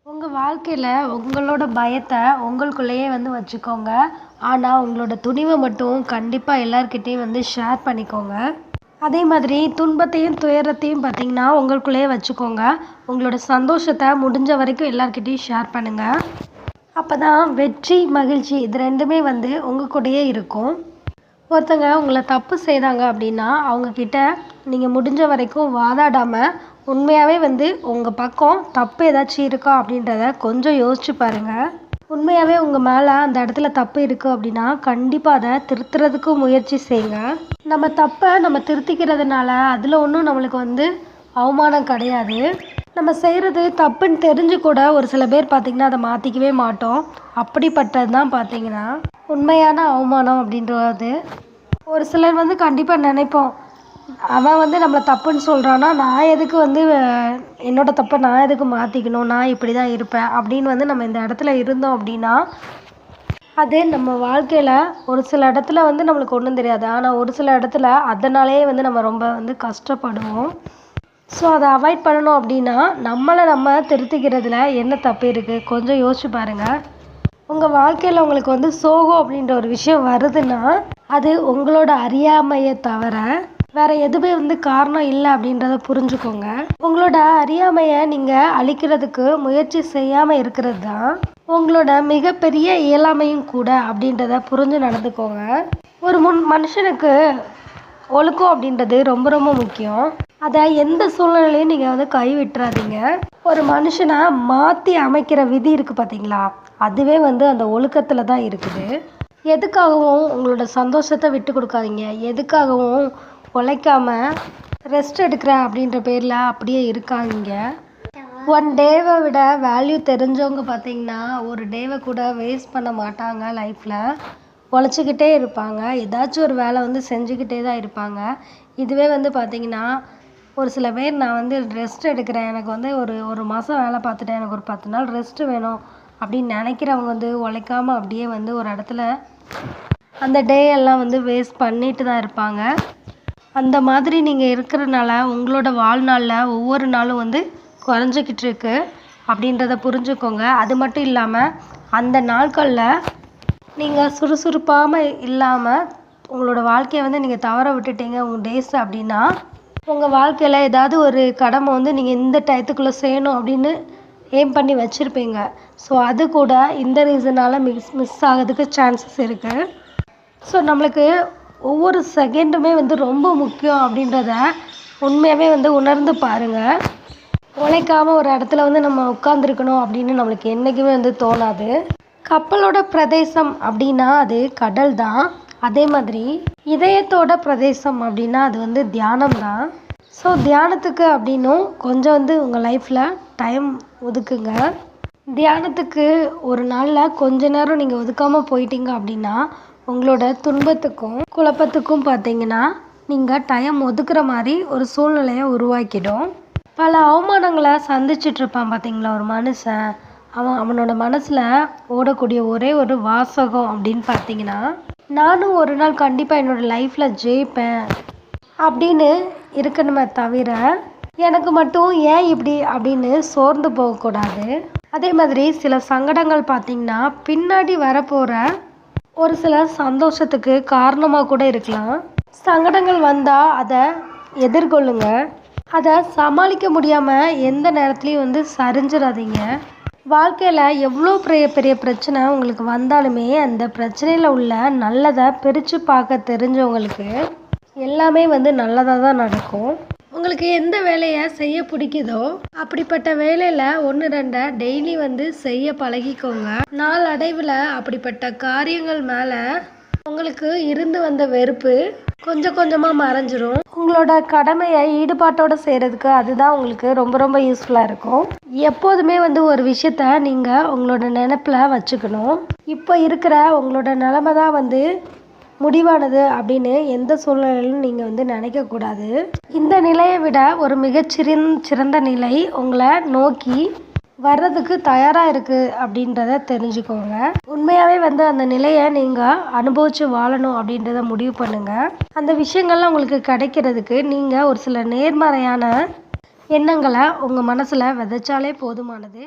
உங்க வாழ்க்கையில உங்களோட பயத்த உங்களுக்குள்ளேயே வச்சுக்கோங்க. ஆனா, உங்களோட துணிவ மட்டும் கண்டிப்பா எல்லார்கிட்டயும் ஷேர் பண்ணிக்கோங்க. அதே மாதிரி துன்பத்தையும், துயரத்தையும் பார்த்தீங்கன்னா, உங்களுக்குள்ளேயே வச்சுக்கோங்க. உங்களோட சந்தோஷத்த முடிஞ்ச வரைக்கும் எல்லார்கிட்டயும் ஷேர் பண்ணுங்க. அப்பதான் வெற்றி, மகிழ்ச்சி இது 2மே உங்க கூடயே இருக்கும். ஒருத்தங்க உங்கள தப்பு செய்தாங்க அப்படின்னா, அவங்க கிட்ட நீங்க முடிஞ்ச வரைக்கும் வாதாடாம, உண்மையாவே உங்க பக்கம் தப்பு ஏதாச்சும் இருக்கா அப்படின்றத கொஞ்சம் யோசிச்சு பாருங்க. உண்மையாவே உங்க மேல அந்த இடத்துல தப்பு இருக்கு அப்படின்னா, கண்டிப்பா அத திருத்துறதுக்கு முயற்சி செய்யுங்க. நம்ம தப்ப நம்ம திருத்திக்கிறதுனால, அதுல ஒண்ணும் நம்மளுக்கு அவமானம் கிடையாது. நம்ம செய்கிறது தப்புன்னு தெரிஞ்சு கூட ஒரு சில பேர் பார்த்தீங்கன்னா, அத மாத்திக்கவே மாட்டோம். அப்படிப்பட்டது தான் பார்த்தீங்கன்னா, உண்மையான அவமானம் அப்படின்றது. ஒரு சிலர் கண்டிப்பா நினைப்போம், அவன் நம்மள தப்புன்னு சொல்றான்னா, நான் எதுக்கு என்னோட தப்ப நான் எதுக்கு மாத்திக்கணும்? நான் இப்படி தான் இருப்பேன். அப்படின்னு நம்ம இந்த இடத்துல இருந்தோம் அப்படின்னா, அது நம்ம வாழ்க்கையில ஒரு சில இடத்துல நம்மளுக்கு ஒண்ணும் தெரியாது. ஆனா ஒரு சில இடத்துல அதனாலேயே நம்ம ரொம்ப கஷ்டப்படுவோம். ஸோ அத அவாய்ட் பண்ணணும் அப்படின்னா, நம்மள நம்ம திருத்திக்கிறதுல என்ன தப்பு இருக்கு? கொஞ்சம் யோசிச்சு பாருங்க. உங்க வாழ்க்கையில உங்களுக்கு சோகம் அப்படின்ற ஒரு விஷயம் வருதுன்னா, அது உங்களோட அறியாமைய தவிர வேற எதுவுமே காரணம் இல்ல அப்படின்றத புரிஞ்சுக்கோங்க. உங்களோட அறியாமைய நீங்க அழிக்கிறதுக்கு முயற்சி செய்யாம இருக்கிறது தான் உங்களோட மிகப்பெரிய இயலாமையும் கூட அப்படின்றத புரிஞ்சு நடந்துக்கோங்க. ஒரு மனுஷனுக்கு ஒழுக்கம் அப்படின்றது ரொம்ப ரொம்ப முக்கியம். அத எந்த சூழ்நிலையிலும் நீங்க கை விட்டுறாதீங்க. ஒரு மனுஷனை மாத்தி அமைக்கிற விதி இருக்கு பார்த்தீங்களா? அதுவே அந்த ஒழுக்கத்துல தான் இருக்குது. எதுக்காகவும் உங்களோட சந்தோஷத்த விட்டு கொடுக்காதீங்க. எதுக்காகவும் உழைக்காம ரெஸ்ட் எடுக்கிறேன் அப்படின்ற பேர்ல அப்படியே இருக்காதீங்க. ஒன் டேவை விட வேல்யூ தெரிஞ்சவங்க பார்த்தீங்கன்னா, ஒரு டேவை கூட வேஸ்ட் பண்ண மாட்டாங்க லைஃப்ல. உழைச்சிக்கிட்டே இருப்பாங்க. ஏதாச்சும் ஒரு வேலை செஞ்சுக்கிட்டே தான் இருப்பாங்க. இதுவே பார்த்தீங்கன்னா, ஒரு சில பேர் நான் ரெஸ்ட் எடுக்கிறேன். எனக்கு ஒரு மாதம் வேலை பார்த்துட்டேன். எனக்கு ஒரு 10 நாள் ரெஸ்ட்டு வேணும் அப்படின்னு நினைக்கிறவங்க உழைக்காம அப்படியே ஒரு இடத்துல அந்த டே எல்லாம் வேஸ்ட் பண்ணிட்டு தான் இருப்பாங்க. அந்த மாதிரி நீங்கள் இருக்கிறனால உங்களோட வாழ்நாளில் ஒவ்வொரு நாளும் குறைஞ்சிக்கிட்டு இருக்கு அப்படின்றத புரிஞ்சுக்கோங்க. அது மட்டும் இல்லாமல் அந்த நாட்களில் நீங்கள் சுறுசுறுப்பாமல் இல்லாமல் உங்களோட வாழ்க்கையை நீங்கள் தவற விட்டுட்டீங்க உங்கள் டேஸ் அப்படின்னா, உங்கள் வாழ்க்கையில் ஏதாவது ஒரு கடமை நீங்கள் இந்த டயத்துக்குள்ளே செய்யணும் அப்படின்னு எய்ம் பண்ணி வச்சுருப்பீங்க. ஸோ அது கூட இந்த ரீசனால் மிஸ் ஆகிறதுக்கு சான்சஸ் இருக்குது. ஸோ நம்மளுக்கு ஒவ்வொரு செகண்டுமே ரொம்ப முக்கியம் அப்படின்றத உண்மையாகவே உணர்ந்து பாருங்கள். உழைக்காமல் ஒரு இடத்துல நம்ம உட்காந்துருக்கணும் அப்படின்னு நம்மளுக்கு என்றைக்குமே தோணாது. கப்பலோட பிரதேசம் அப்படின்னா அது கடல் தான். அதே மாதிரி இதயத்தோட பிரதேசம் அப்படின்னா அது தியானம் தான். ஸோ தியானத்துக்கு அப்படின்னும் கொஞ்சம் உங்கள் லைஃப்பில் டைம் ஒதுக்குங்க. தியானத்துக்கு ஒரு நாளில் கொஞ்ச நேரம் நீங்கள் ஒதுக்காமல் போயிட்டீங்க அப்படின்னா, உங்களோட துன்பத்துக்கும் குழப்பத்துக்கும் பார்த்தீங்கன்னா, நீங்கள் டைம் ஒதுக்குற மாதிரி ஒரு சூழ்நிலையை உருவாக்கிடும். பல அவமானங்களை சந்திச்சிட்ருப்பான் பார்த்தீங்களா ஒரு மனுஷன். அவனோட மனசில் ஓடக்கூடிய ஒரே ஒரு வாசகம் அப்படின்னு பார்த்தீங்கன்னா, நானும் ஒரு நாள் கண்டிப்பாக என்னோடய லைஃப்பில் ஜெயிப்பேன் அப்படின்னு இருக்கணுமே தவிர, எனக்கு மட்டும் ஏன் இப்படி அப்படின்னு சோர்ந்து போகக்கூடாது. அதே மாதிரி சில சங்கடங்கள் பார்த்தீங்கன்னா, பின்னாடி வரப்போகிற ஒரு சில சந்தோஷத்துக்கு காரணமாக கூட இருக்கலாம். சங்கடங்கள் வந்தால் அதை எதிர்கொள்ளுங்க. அதை சமாளிக்க முடியாமல் எந்த நேரத்துலையும் சரிஞ்சிடாதீங்க. வாழ்க்கையில் எவ்வளோ பெரிய பெரிய பிரச்சனை உங்களுக்கு வந்தாலுமே, அந்த பிரச்சனையில் உள்ள நல்லதை பிரித்து பார்க்க தெரிஞ்சவங்களுக்கு எல்லாமே நல்லதாக தான் நடக்கும். உங்களுக்கு எந்த வேலையை செய்ய பிடிக்குதோ அப்படிப்பட்ட வேலையில் 1, 2 டெய்லி செய்ய பழகிக்கோங்க. நாளடைவில் அப்படிப்பட்ட காரியங்கள் மேலே உங்களுக்கு இருந்து வந்த வெறுப்பு கொஞ்சம் கொஞ்சமாக மறைஞ்சிரும். உங்களோட கடமையை ஈடுபாட்டோடு செய்கிறதுக்கு அதுதான் உங்களுக்கு ரொம்ப ரொம்ப யூஸ்ஃபுல்லாக இருக்கும். எப்போதுமே ஒரு விஷயத்த நீங்கள் உங்களோட நினைப்பில் வச்சுக்கணும். இப்போ இருக்கிற உங்களோட நிலைமை தான் முடிவானது அப்படின்னு எந்த சூழ்நிலையிலும் நீங்கள் நினைக்கக்கூடாது. இந்த நிலையை விட ஒரு சிறந்த நிலை உங்களை நோக்கி வர்றதுக்கு தயாராக இருக்குது அப்படின்றத தெரிஞ்சுக்கோங்க. உண்மையாகவே அந்த நிலையை நீங்கள் அனுபவித்து வாழணும் அப்படின்றத முடிவு பண்ணுங்கள். அந்த விஷயங்கள்லாம் உங்களுக்கு கிடைக்கிறதுக்கு நீங்கள் ஒரு சில நேர்மறையான எண்ணங்களை உங்கள் மனசில் விதைச்சாலே போதுமானது.